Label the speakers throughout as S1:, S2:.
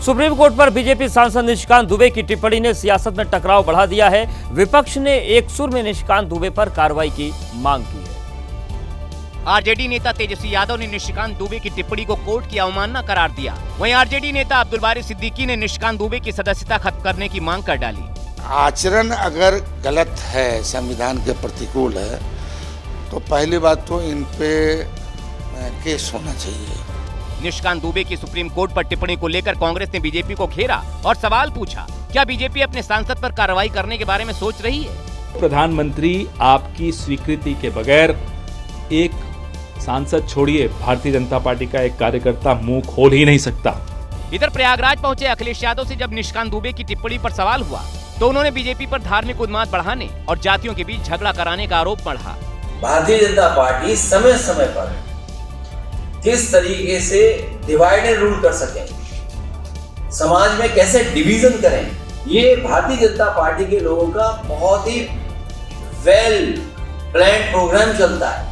S1: Supreme court पर BJP सांसद निशिकांत दुबे की टिप्पणी ने सियासत में टकराव बढ़ा दिया है। विपक्ष ने एक सुर में निशिकांत दुबे पर कार्रवाई की मांग की है।
S2: आरजेडी नेता तेजस्वी यादव ने निशिकांत दुबे की टिप्पणी को कोर्ट की अवमानना करार दिया। वहीं आरजेडी नेता अब्दुल बारी सिद्दीकी ने निशिकांत दुबे की सदस्यता खत्म करने की मांग कर डाली।
S3: आचरण अगर गलत है, संविधान के प्रतिकूल है, तो पहली बात तो इन पे केस होना चाहिए।
S2: निशिकांत दुबे की सुप्रीम कोर्ट पर टिप्पणी को लेकर कांग्रेस ने बीजेपी को घेरा और सवाल पूछा, क्या बीजेपी अपने सांसद पर कार्रवाई करने के बारे में सोच रही है?
S4: प्रधानमंत्री आपकी स्वीकृति के बगैर एक सांसद छोड़िए, भारतीय जनता पार्टी का एक कार्यकर्ता मुंह खोल ही नहीं सकता।
S2: इधर प्रयागराज पहुंचे अखिलेश यादव से जब निशिकांत दुबे की टिप्पणी पर सवाल हुआ तो उन्होंने बीजेपी पर धार्मिक उन्माद बढ़ाने और जातियों के बीच झगड़ा कराने का आरोप मढ़ा।
S5: भारतीय जनता पार्टी समय समय पर किस तरीके से डिवाइड एंड रूल कर सकें, समाज में कैसे डिवीजन करें, ये भारतीय जनता पार्टी के लोगों का बहुत ही वेल प्लान्ड प्रोग्राम चलता है।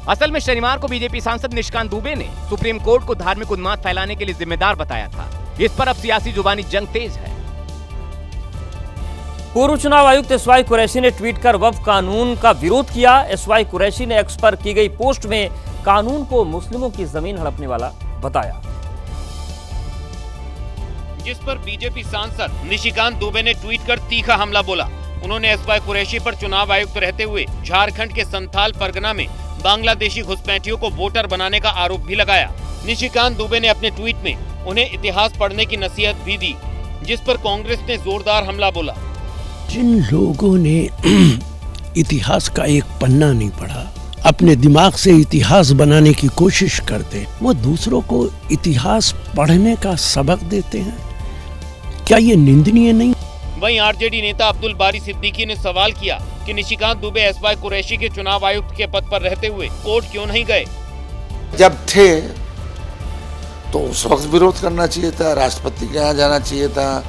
S2: असल में शनिवार को बीजेपी सांसद निशिकांत दुबे ने सुप्रीम कोर्ट को धार्मिक उन्माद फैलाने के लिए जिम्मेदार बताया था। इस पर अब सियासी जुबानी जंग तेज है।
S1: पूर्व चुनाव आयुक्त एसवाई कुरैशी ने ट्वीट कर वक्फ कानून का विरोध किया। एसवाई कुरैशी ने एक्स पर की गई पोस्ट में कानून को मुस्लिमों की जमीन हड़पने वाला बताया,
S6: जिस पर बीजेपी सांसद निशिकांत दुबे ने ट्वीट कर तीखा हमला बोला। उन्होंने एसवाई कुरैशी पर चुनाव आयुक्त रहते हुए झारखंड के संथाल परगना में बांग्लादेशी घुसपैठियों को वोटर बनाने का आरोप भी लगाया। निशिकांत दुबे ने अपने ट्वीट में उन्हें इतिहास पढ़ने की नसीहत भी दी, जिस पर कांग्रेस ने जोरदार हमला बोला।
S7: जिन लोगों ने इतिहास का एक पन्ना नहीं पढ़ा, अपने दिमाग से इतिहास बनाने की कोशिश करते, वो दूसरों को इतिहास पढ़ने का सबक देते हैं, क्या ये निंदनीय नहीं?
S6: वहीं आरजेडी नेता अब्दुल बारी सिद्दीकी ने सवाल किया कि निशिकांत दुबे एसवाई कुरैशी के चुनाव आयुक्त के पद पर रहते हुए कोर्ट क्यों नहीं गए?
S3: जब थे तो उस वक्त विरोध करना चाहिए था, राष्ट्रपति के यहाँ जाना चाहिए था।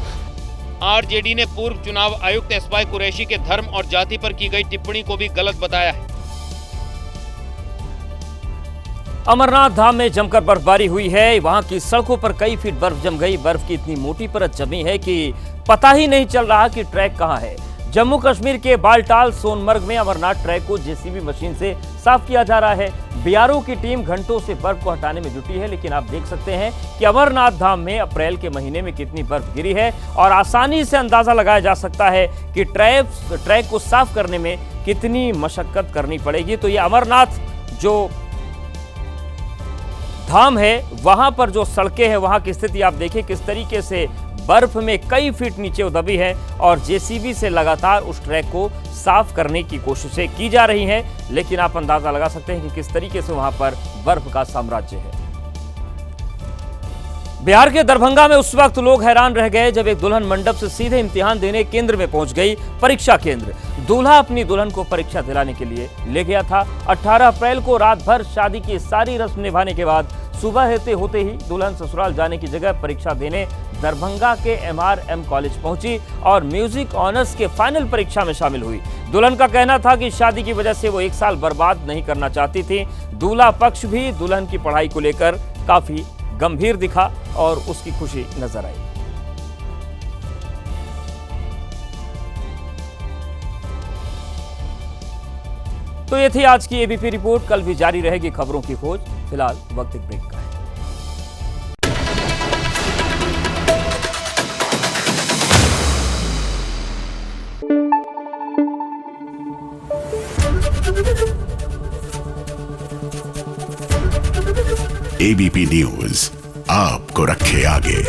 S6: आरजेडी ने पूर्व चुनाव आयुक्त एसवाई कुरैशी के धर्म और जाति पर की गई टिप्पणी को भी गलत बताया है।
S1: अमरनाथ धाम में जमकर बर्फबारी हुई है। वहां की सड़कों पर कई फीट बर्फ जम गई। बर्फ की इतनी मोटी परत जमी है कि पता ही नहीं चल रहा कि ट्रैक कहां है। जम्मू कश्मीर के बालटाल सोनमर्ग में अमरनाथ ट्रैक को जेसीबी मशीन से साफ किया जा रहा है। बीआरओ की टीम घंटों से बर्फ को हटाने में जुटी है, लेकिन आप देख सकते हैं कि अमरनाथ धाम में अप्रैल के महीने में कितनी बर्फ गिरी है और आसानी से अंदाजा लगाया जा सकता है कि ट्रैक को साफ करने में कितनी मशक्कत करनी पड़ेगी। तो ये अमरनाथ जो धाम है, वहां पर जो सड़कें हैं, वहां की स्थिति आप देखिए किस तरीके से बर्फ में कई फीट नीचे दबी है और जेसीबी से लगातार उस ट्रैक को साफ करने की कोशिशें की जा रही हैं, लेकिन आप अंदाजा लगा सकते हैं कि किस तरीके से वहां पर बर्फ का साम्राज्य है। बिहार के दरभंगा में उस वक्त लोग हैरान रह गए जब एक दुल्हन मंडप से सीधे इम्तिहान देने केंद्र में पहुंच गई। परीक्षा केंद्र, दूल्हा अपनी दुल्हन को परीक्षा दिलाने के लिए ले गया था। 18 अप्रैल को रात भर शादी की सारी रस्म निभाने के बाद सुबह होते ही दुल्हन ससुराल जाने की जगह परीक्षा देने दरभंगा के MRM कॉलेज पहुंची और म्यूजिक ऑनर्स के फाइनल परीक्षा में शामिल हुई। दुल्हन का कहना था कि शादी की वजह से वो एक साल बर्बाद नहीं करना चाहती थी। दूल्हा पक्ष भी दुल्हन की पढ़ाई को लेकर काफी गंभीर दिखा और उसकी खुशी नजर आई। तो ये थी आज की एबीपी रिपोर्ट। कल भी जारी रहेगी खबरों की खोज। फिलहाल वक्त एक ब्रेक का है।
S8: एबीपी न्यूज आपको रखे आगे।